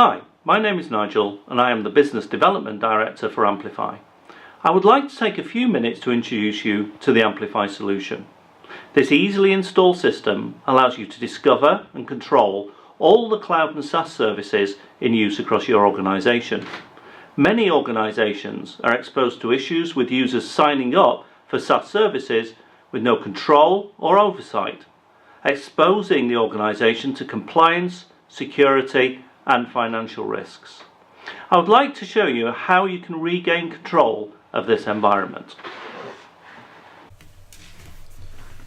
Hi, my name is Nigel and I am the Business Development Director for Ampliphae. I would like to take a few minutes to introduce you to the Ampliphae solution. This easily installed system allows you to discover and control all the cloud and SaaS services in use across your organisation. Many organisations are exposed to issues with users signing up for SaaS services with no control or oversight, exposing the organisation to compliance, security and financial risks. I would like to show you how you can regain control of this environment.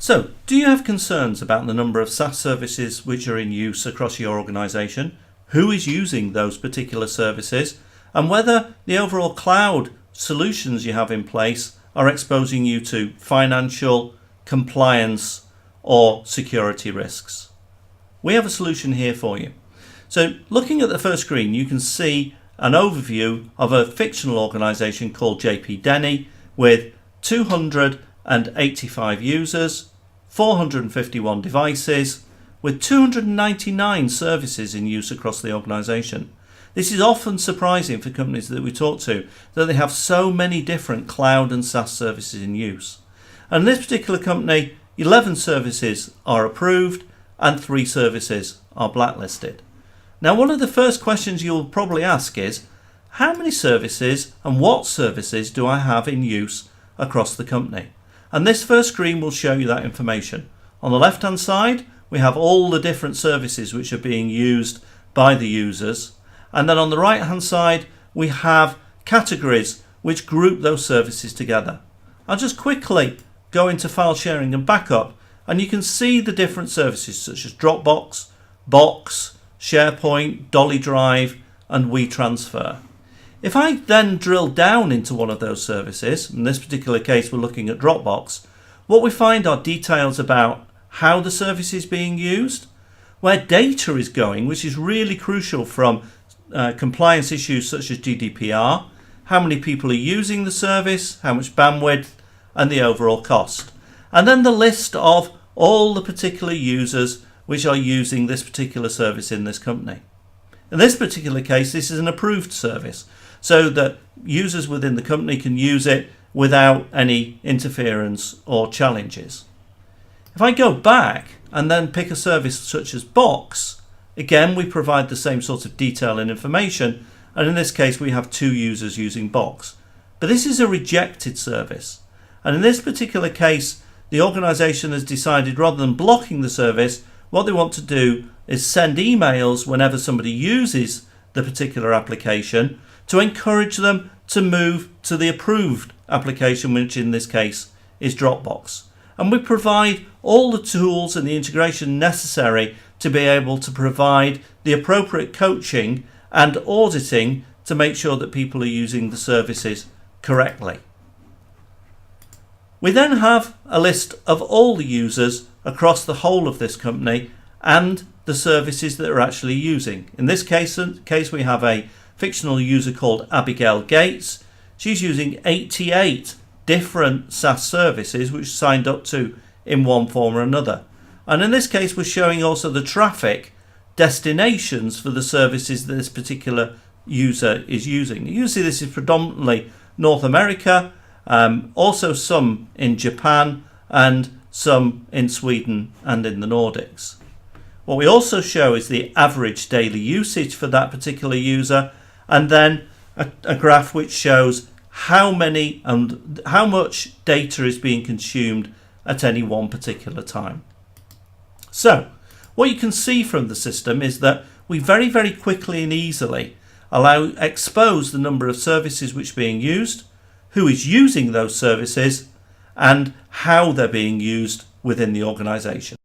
So, do you have concerns about the number of SaaS services which are in use across your organisation, who is using those particular services, and whether the overall cloud solutions you have in place are exposing you to financial, compliance or security risks? We have a solution here for you. So looking at the first screen, you can see an overview of a fictional organisation called JP Denny with 285 users, 451 devices, with 299 services in use across the organisation. This is often surprising for companies that we talk to, that they have so many different cloud and SaaS services in use. And in this particular company, 11 services are approved and 3 services are blacklisted. Now, one of the first questions you'll probably ask is, how many services and what services do I have in use across the company? And this first screen will show you that information. On the left hand side, we have all the different services which are being used by the users. And then on the right hand side, we have categories which group those services together. I'll just quickly go into file sharing and backup, and you can see the different services such as Dropbox, Box, SharePoint, Dolly Drive and WeTransfer. If I then drill down into one of those services, in this particular case we're looking at Dropbox, what we find are details about how the service is being used, where data is going, which is really crucial from compliance issues such as GDPR, how many people are using the service, how much bandwidth and the overall cost. And then the list of all the particular users which are using this particular service in this company. In this particular case, this is an approved service, so that users within the company can use it without any interference or challenges. If I go back and then pick a service such as Box, again we provide the same sort of detail and information, and in this case we have 2 users using Box. But this is a rejected service, and in this particular case the organisation has decided, rather than blocking the service, what they want to do is send emails whenever somebody uses the particular application to encourage them to move to the approved application, which in this case is Dropbox. And we provide all the tools and the integration necessary to be able to provide the appropriate coaching and auditing to make sure that people are using the services correctly. We then have a list of all the users across the whole of this company and the services that are actually using. In this case we have a fictional user called Abigail Gates. She's using 88 different SaaS services which signed up to in one form or another. And in this case we're showing also the traffic destinations for the services that this particular user is using. Usually this is predominantly North America, also some in Japan and some in Sweden and in the Nordics. What we also show is the average daily usage for that particular user, and then a graph which shows how many and how much data is being consumed at any one particular time. So what you can see from the system is that we very, very quickly and easily expose the number of services which are being used, who is using those services, and how they're being used within the organisation.